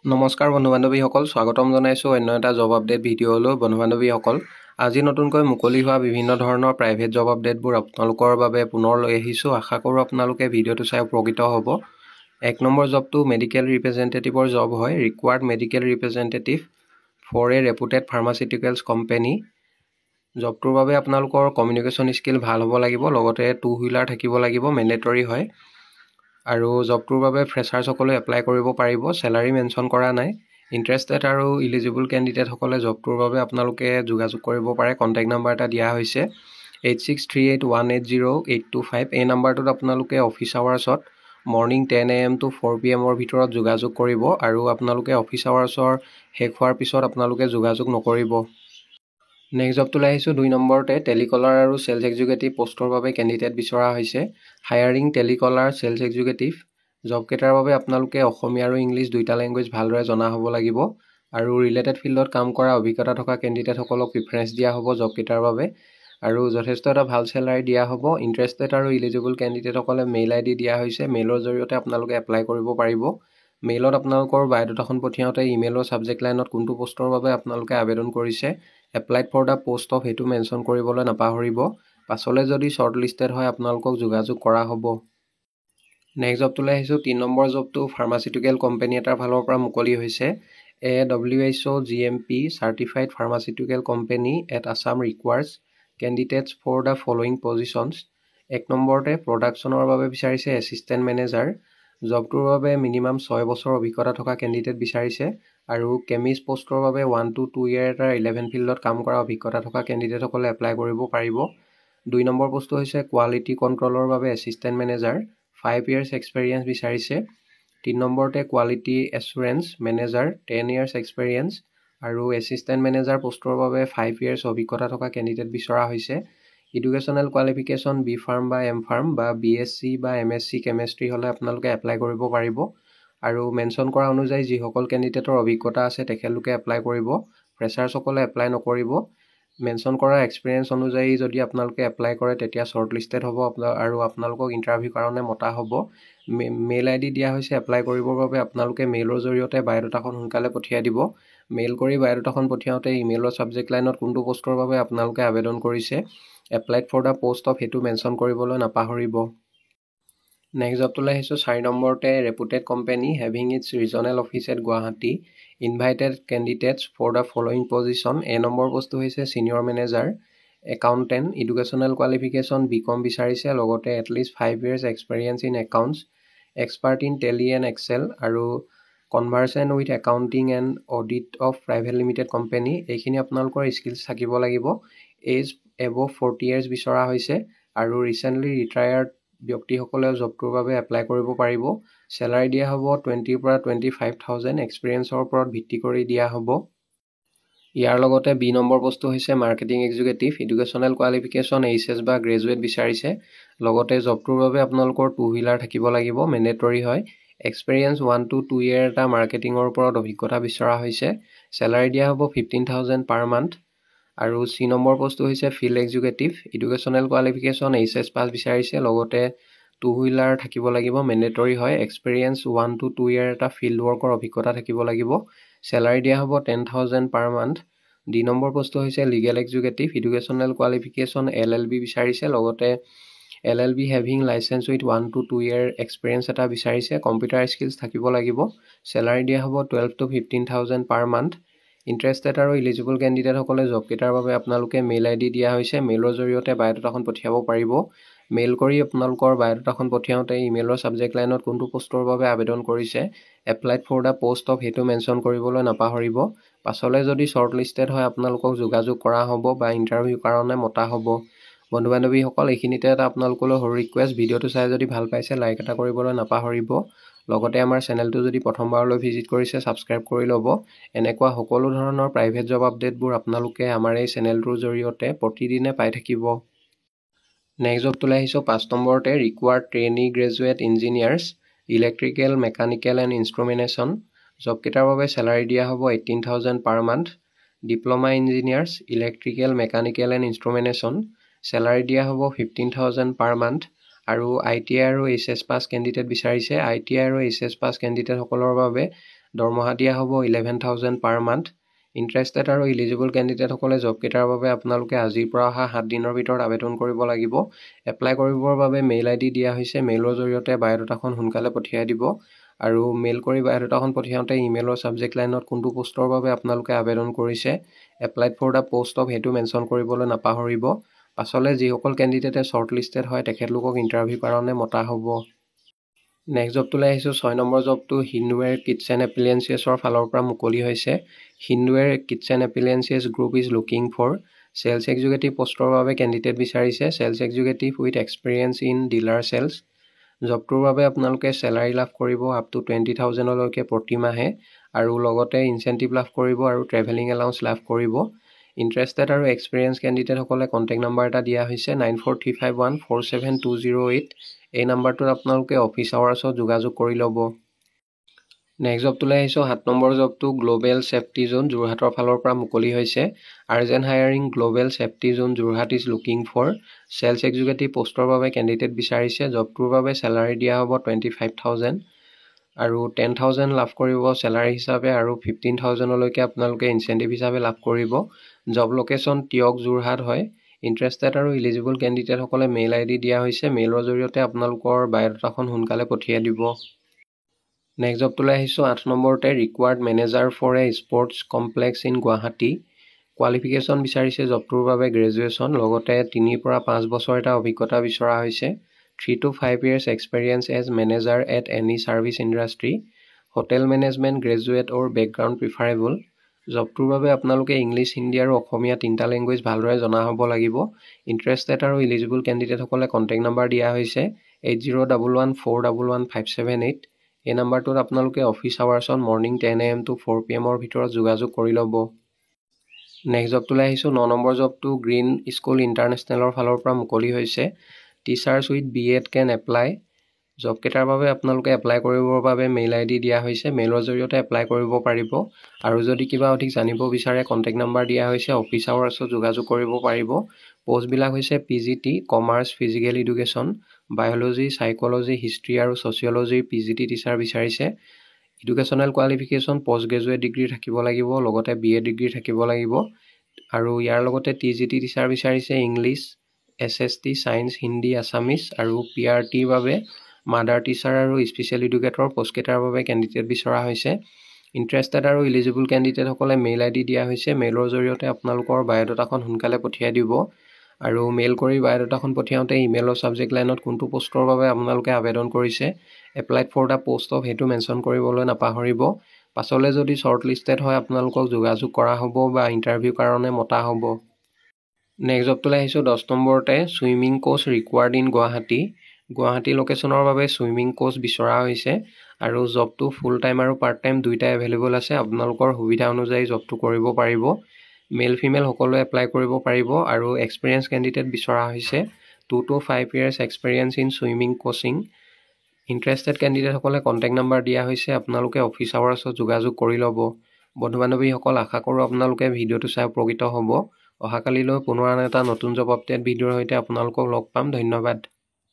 নমস্কাৰ বন্ধু বান্ধৱীসকল, স্বাগতম জনাইছোঁ অন্য এটা জব আপডেট ভিডিঅ'লৈ। বন্ধু বান্ধৱীসকল, আজি নতুনকৈ মুকলি হোৱা বিভিন্ন ধৰণৰ প্ৰাইভেট জব আপডেটবোৰ আপোনালোকৰ বাবে পুনৰ লৈ আহিছোঁ। আশা কৰোঁ আপোনালোকে ভিডিঅ'টো চাই উপকৃত হ'ব। 1 নম্বৰ জবটো মেডিকেল ৰিপ্ৰেজেণ্টেটিভৰ জব হয়। Required medical representative for a reputed pharmaceuticals company. জবটোৰ বাবে আপোনালোকৰ কমিউনিকেশ্যন স্কিল ভাল হ'ব লাগিব, লগতে 2 হুইলাৰ থাকিব লাগিব, মেণ্ডেটৰী হয়। আৰু জবটোৰ বাবে ফ্ৰেছাৰ্ছসকলে এপ্লাই কৰিব পাৰিব। চেলাৰী মেনশ্যন কৰা নাই। ইণ্টাৰেষ্টেড আৰু ইলিজিবল কেণ্ডিডেটসকলে জবটোৰ বাবে আপোনালোকে যোগাযোগ কৰিব পাৰে। কণ্টেক্ট নাম্বাৰ এটা দিয়া হৈছে 8638180825। এই নাম্বাৰটোত আপোনালোকে office আৱাৰ্ছত morning 10 AM to 4 PM ভিতৰত যোগাযোগ কৰিব আৰু আপোনালোকে অফিচ আৱাৰ্ছৰ শেষ হোৱাৰ পিছত আপোনালোকে যোগাযোগ নকৰিব। নেক্সট জবটোলৈ আহিছোঁ। 2 নম্বৰতে টেলিকলাৰ আৰু চেলছ এক্সিকিউটিভ পোষ্টৰ বাবে কেণ্ডিডেট বিচৰা হৈছে। Hiring telecaller sales executive. জবকেইটাৰ বাবে আপোনালোকে অসমীয়া আৰু ইংলিছ দুইটা লেংগুৱেজ ভালদৰে জনা হ'ব লাগিব আৰু ৰিলেটেড ফিল্ডত কাম কৰা অভিজ্ঞতা থকা কেণ্ডিডেটসকলক প্ৰিফাৰেঞ্চ দিয়া হ'ব জবকেইটাৰ বাবে। আৰু যথেষ্ট এটা ভাল চেলাৰী দিয়া হ'ব। ইণ্টাৰেষ্টেড আৰু ইলিজিবল কেণ্ডিডেটসকলে মেইল ID দিয়া হৈছে। মেইলৰ জৰিয়তে আপোনালোকে এপ্লাই কৰিব পাৰিব। মেইলত আপোনালোকৰ বায়'ডাটাখন পঠিয়াওঁতে ইমেইলৰ ছাবজেক্ট লাইনত কোনটো পোষ্টৰ বাবে আপোনালোকে আবেদন কৰিছে, applied for the post of, সেইটো মেনশ্যন কৰিবলৈ নাপাহৰিব। পাছলৈ যদি শ্বৰ্ট লিষ্টেড হয় আপোনালোকক যোগাযোগ কৰা হ'ব। নেক্সট জবটোলৈ আহিছোঁ। 3 নম্বৰ জবটো ফাৰ্মাচিউটিকেল কোম্পানী এটাৰ ফালৰ পৰা মুকলি হৈছে। WHO GMP certified pharmaceutical company at Assam requires candidates for the following positions. 1 নম্বৰতে প্ৰডাকশ্যনৰ বাবে বিচাৰিছে এছিষ্টেণ্ট মেনেজাৰ। জবটোৰ বাবে মিনিমাম 6 বছৰ অভিজ্ঞতা থকা কেণ্ডিডেট বিচাৰিছে আৰু কেমিষ্ট পোষ্টৰ বাবে 1 to 2 year এটা ৰিলেভেণ্ট ফিল্ডত কাম কৰা অভিজ্ঞতা থকা কেণ্ডিডেটসকলে এপ্লাই কৰিব পাৰিব। 2 নম্বৰ পোষ্টটো হৈছে কোৱালিটি কণ্ট্ৰলৰ বাবে এছিষ্টেণ্ট মেনেজাৰ। 5 years এক্সপেৰিয়েঞ্চ বিচাৰিছে। 3 নম্বৰতে quality assurance manager 10 years experience আৰু এছিষ্টেণ্ট মেনেজাৰ পোষ্টৰ বাবে 5 years অভিজ্ঞতা থকা কেণ্ডিডেট বিচৰা হৈছে। এডুকেশ্যনেল কোৱালিফিকেশ্যন B.Pharm বা M.Pharm বা BSc বা MSc কেমেষ্ট্ৰি হ'লে আপোনালোকে এপ্লাই কৰিব পাৰিব। আৰু মেনশ্যন কৰা অনুযায়ী যিসকল কেণ্ডিডেটৰ অভিজ্ঞতা আছে তেখেতলোকে এপ্লাই কৰিব। ফ্ৰেছাৰ্ছসকলে এপ্লাই নকৰিব। মেনশ্যন কৰা এক্সপিৰিয়েঞ্চ অনুযায়ী যদি আপোনালোকে এপ্লাই কৰে তেতিয়া শ্বৰ্ট লিষ্টেড হ'ব আৰু আপোনালোকক ইণ্টাৰভিউ কাৰণে মতা হ'ব। মেইল ID দিয়া হৈছে। এপ্লাই কৰিবৰ বাবে আপোনালোকে মেইলৰ জৰিয়তে বায়'ডাটাখন সোনকালে পঠিয়াই দিব। মেইল কৰি বায়'ডাটাখন পঠিয়াওঁতে ইমেইলৰ ছাবজেক্ট লাইনত কোনটো পোষ্টৰ বাবে আপোনালোকে আবেদন কৰিছে, applied for the post of, সেইটো মেনশ্যন কৰিবলৈ নাপাহৰিব। নেক্সট জবটোলৈ আহিছোঁ। 4 নম্বৰতে reputed company having its regional office at Guwahati invited candidates for the following position. A number পোষ্টটো হৈছে senior manager accountant. Educational qualification B.Com বিচাৰিছে, লগতে at least 5 years experience in accounts, expert in Tally and Excel আৰু conversant with accounting and audit of private limited company. এইখিনি আপোনালোকৰ skills থাকিব লাগিব। As above 40 years বিচৰা হৈছে আৰু ৰিচেণ্টলি ৰিটায়াৰ্ড ব্যক্তিসকলেও জবটোৰ বাবে এপ্লাই কৰিব পাৰিব। চেলাৰী দিয়া হ'ব 20,000 পৰা 25,000, এক্সপিৰিয়েঞ্চৰ ওপৰত ভিত্তি কৰি দিয়া হ'ব। ইয়াৰ লগতে B নম্বৰ পোষ্টটো হৈছে marketing executive. Educational qualification HS বা গ্ৰেজুৱেট বিচাৰিছে, লগতে জবটোৰ বাবে আপোনালোকৰ 2 হুইলাৰ থাকিব লাগিব, মেণ্ডেটৰী হয়। এক্সপেৰিয়েঞ্চ 1 to 2 year এটা মাৰ্কেটিঙৰ ওপৰত অভিজ্ঞতা বিচৰা হৈছে। চেলাৰী দিয়া হ'ব 15,000 per month। আৰু C নম্বৰ পোষ্টটো হৈছে field executive. Educational qualification HS পাছ বিচাৰিছে, লগতে 2 হুইলাৰ থাকিব লাগিব, মেণ্ডেটৰী হয়। এক্সপেৰিয়েঞ্চ 1 to 2 year এটা ফিল্ড ৱৰ্কৰ অভিজ্ঞতা থাকিব লাগিব। চেলাৰী দিয়া হ'ব 10,000 per month। D নম্বৰ পোষ্টটো হৈছে legal executive. Educational qualification LLB বিচাৰিছে, লগতে LLB having license with 1 to 2 year experience এটা বিচাৰিছে। কম্পিউটাৰ স্কিলছ থাকিব লাগিব। চেলাৰী দিয়া হ'ব 12,000 to 15,000 per month। ইণ্টাৰেষ্টেড আৰু ইলিজিবল কেণ্ডিডেটসকলে জবকেইটাৰ বাবে আপোনালোকে মেইল ID দিয়া হৈছে। মেইলৰ জৰিয়তে বায়'ডাটাখন পঠিয়াব পাৰিব। মেইল কৰি আপোনালোকৰ বায়'ডাটাখন পঠিয়াওঁতে ইমেইলৰ ছাবজেক্ট লাইনত কোনটো পোষ্টৰ বাবে আবেদন কৰিছে, applied for the post of, সেইটো মেনশ্যন কৰিবলৈ নাপাহৰিব। পাছলৈ যদি শ্বৰ্ট লিষ্টেড হয় আপোনালোকক যোগাযোগ কৰা হ'ব বা ইণ্টাৰভিউ কাৰণে মতা হ'ব। বন্ধু বান্ধৱীসকল, এইখিনিতে এটা আপোনালোকলৈ সৰু ৰিকুৱেষ্ট, ভিডিঅ'টো চাই যদি ভাল পাইছে লাইক এটা কৰিবলৈ নাপাহৰিব। লগতে আমাৰ চেনেলটো যদি প্ৰথমবাৰলৈ ভিজিট কৰিছে ছাবস্ক্ৰাইব কৰি ল'ব। এনেকুৱা সকলো ধৰণৰ প্ৰাইভেট জব আপডেটবোৰ আপোনালোকে আমাৰ এই চেনেলটোৰ জৰিয়তে প্ৰতিদিনে পাই থাকিব। নেক্সট জবটোলৈ আহিছোঁ। 5 নম্বৰতে required trainee graduate engineers electrical, mechanical and instrumentation. জবকেইটাৰ বাবে চেলাৰী দিয়া হ'ব 18,000 per month। Diploma engineers electrical, mechanical and instrumentation. Salary দিয়া হ'ব 15,000 per month। আৰু ITI আৰু HS পাছ কেণ্ডিডেট বিচাৰিছে। ITI আৰু HS পাছ কেণ্ডিডেটসকলৰ বাবে দৰমহা দিয়া হ'ব 11,000 পাৰ মান্থ। ইণ্টাৰেষ্টেড আৰু ইলিজিবল কেণ্ডিডেটসকলে জবকেইটাৰ বাবে আপোনালোকে আজিৰ পৰা অহা 7 দিনৰ ভিতৰত আবেদন কৰিব লাগিব। এপ্লাই কৰিবৰ বাবে মেইল ID দিয়া হৈছে। মেইলৰ জৰিয়তে বায়'ডাটাখন সোনকালে পঠিয়াই দিব আৰু মেইল কৰি বায়'ডাটাখন পঠিয়াওঁতে ইমেইলৰ ছাবজেক্ট লাইনত কোনটো পোষ্টৰ বাবে আপোনালোকে আবেদন কৰিছে, applied for the post of সেইটো মেনশ্যন কৰিবলৈ নাপাহৰিব। পাছলৈ যিসকল কেণ্ডিডেটে শ্বৰ্টলিষ্টেড হয় তেখেতলোকক ইণ্টাৰভিউ কাৰণে মতা হ'ব। নেক্সট জবটোলৈ আহিছোঁ। 6 নম্বৰ জবটো হিন্দৱেৰ কিটচেন এপ্লিয়েঞ্চেছৰ ফালৰ পৰা মুকলি হৈছে। Hindware kitchen appliances group is looking for sales executive পোষ্টৰ বাবে কেণ্ডিডেট বিচাৰিছে। Sales executive with experience in dealer sales. জবটোৰ বাবে আপোনালোকে চেলাৰী লাভ কৰিব আপ টু 20,000লৈকে প্ৰতি মাহে আৰু লগতে ইনচেণ্টিভ লাভ কৰিব আৰু ট্ৰেভেলিং এলাউন্স লাভ কৰিব। ইণ্টাৰেষ্টেড আৰু এক্সপিৰিয়েঞ্চ কেণ্ডিডেটসকলে কণ্টেক্ট নাম্বাৰ এটা দিয়া হৈছে 9435147208। এই নাম্বাৰটোত আপোনালোকে অফিচ আৱাৰ্ছত যোগাযোগ কৰি ল'ব। নেক্সট জবটোলৈ আহিছোঁ। 7 নম্বৰ জবটো গ্ল'বেল ছেফটি জোন যোৰহাটৰ ফালৰ পৰা মুকলি হৈছে। Urgent hiring global safety zone Jorhat is looking for sales executive পোষ্টৰ বাবে কেণ্ডিডেট বিচাৰিছে। জবটোৰ বাবে চেলাৰী দিয়া হ'ব 25,000 আৰু 10,000 লাভ কৰিব চেলাৰী হিচাপে আৰু 15,000লৈকে আপোনালোকে ইনচেণ্টিভ হিচাপে লাভ কৰিব। জব লোকেশ্যন টিয়ক যোৰহাট হয়। ইণ্টাৰেষ্টেড আৰু ইলিজিবল কেণ্ডিডেটসকলে মেইল ID দিয়া হৈছে। মেইলৰ জৰিয়তে আপোনালোকৰ বায়'ডাটাখন সোনকালে পঠিয়াই দিব। নেক্সট জবটোলৈ আহিছোঁ। 8 নম্বৰতে required manager for a sports complex in Guwahati. Qualification বিচাৰিছে জবটোৰ বাবে গ্ৰেজুৱেশ্যন, লগতে 3 পৰা 5 বছৰ এটা অভিজ্ঞতা বিচৰা হৈছে। 3 to 5 years experience as manager at any service industry. Hotel management graduate or background preferable. জবটোৰ বাবে আপোনালোকে ইংলিছ, হিন্দী আৰু অসমীয়া 3টা লেংগুৱেজ ভালদৰে জনা হ'ব লাগিব। ইণ্টাৰেষ্টেড আৰু ইলিজিবল কেণ্ডিডেটসকলে কণ্টেক্ট নাম্বাৰ দিয়া হৈছে 8011411578। এই নাম্বাৰটোত আপোনালোকে office আৱাৰ্ছত morning 10 AM to 4 PM ভিতৰত যোগাযোগ কৰি ল'ব। নেক্সট জবটোলৈ আহিছোঁ। 9 নম্বৰ জবটো গ্ৰীণ স্কুল ইণ্টাৰনেশ্যনেলৰ ফালৰ পৰা মুকলি হৈছে। Teachers with BEd can apply. জবকেইটাৰ বাবে আপোনালোকে এপ্লাই কৰিবৰ বাবে মেইল ID দিয়া হৈছে। মেইলৰ জৰিয়তে এপ্লাই কৰিব পাৰিব আৰু যদি কিবা অধিক জানিব বিচাৰে কণ্টেক্ট নাম্বাৰ দিয়া হৈছে। অফিচ আৱাৰ্ছত যোগাযোগ কৰিব পাৰিব। পোষ্টবিলাক হৈছে PGT commerce physical education, biology, psychology, history আৰু ছ'চিয়লজিৰ PGT টিচাৰ বিচাৰিছে। Educational qualification post graduate degree থাকিব লাগিব, লগতে BA ডিগ্ৰী থাকিব লাগিব আৰু ইয়াৰ লগতে TGT টিচাৰ বিচাৰিছে English, SST, science, Hindi, Assamese আৰু PRTৰ বাবে মাডাৰ টিচাৰ আৰু স্পেচিয়েল এডুকেটৰ পোষ্টকেইটাৰ বাবে কেণ্ডিডেট বিচৰা হৈছে। ইণ্টাৰেষ্টেড আৰু ইলিজিবল কেণ্ডিডেটসকলে মেইল ID দিয়া হৈছে। মেইলৰ জৰিয়তে আপোনালোকৰ বায়'ডাটাখন সোনকালে পঠিয়াই দিব আৰু মেইল কৰি বায়'ডাটাখন পঠিয়াওঁতে ইমেইলৰ ছাবজেক্ট লাইনত কোনটো পোষ্টৰ বাবে আপোনালোকে আবেদন কৰিছে, applied for the post of সেইটো মেনশ্যন কৰিবলৈ নাপাহৰিব। পাছলৈ যদি শ্বৰ্টলিষ্টেড হয় আপোনালোকক যোগাযোগ কৰা হ'ব বা ইণ্টাৰভিউ কাৰণে মতা হ'ব। নেক্সট জবটোলৈ আহিছোঁ। 10 নম্বৰতে swimming coach required in Guwahati. Guwahati লোকেশ্যনৰ বাবে ছুইমিং কোচ বিচৰা হৈছে আৰু জবটো ফুল টাইম আৰু পাৰ্ট টাইম দুয়োটাই এভেইলেবল আছে। আপোনালোকৰ সুবিধা অনুযায়ী জবটো কৰিব পাৰিব। মেল ফিমেল সকলোৱে এপ্লাই কৰিব পাৰিব আৰু এক্সপিৰিয়েঞ্চ কেণ্ডিডেট বিচৰা হৈছে 2 to 5 years experience in swimming coaching. Interested কেণ্ডিডেটসকলে কণ্টেক্ট নাম্বাৰ দিয়া হৈছে। আপোনালোকে অফিচ আৱাৰ্ছত যোগাযোগ কৰি ল'ব। বন্ধু বান্ধৱীসকল, আশা কৰোঁ আপোনালোকে ভিডিঅ'টো চাই উপকৃত হ'ব। অহাকালিলৈ পুনৰ আন এটা নতুন জব আপডেট ভিডিঅ'ৰ সৈতে আপোনালোকক লগ পাম। ধন্যবাদ।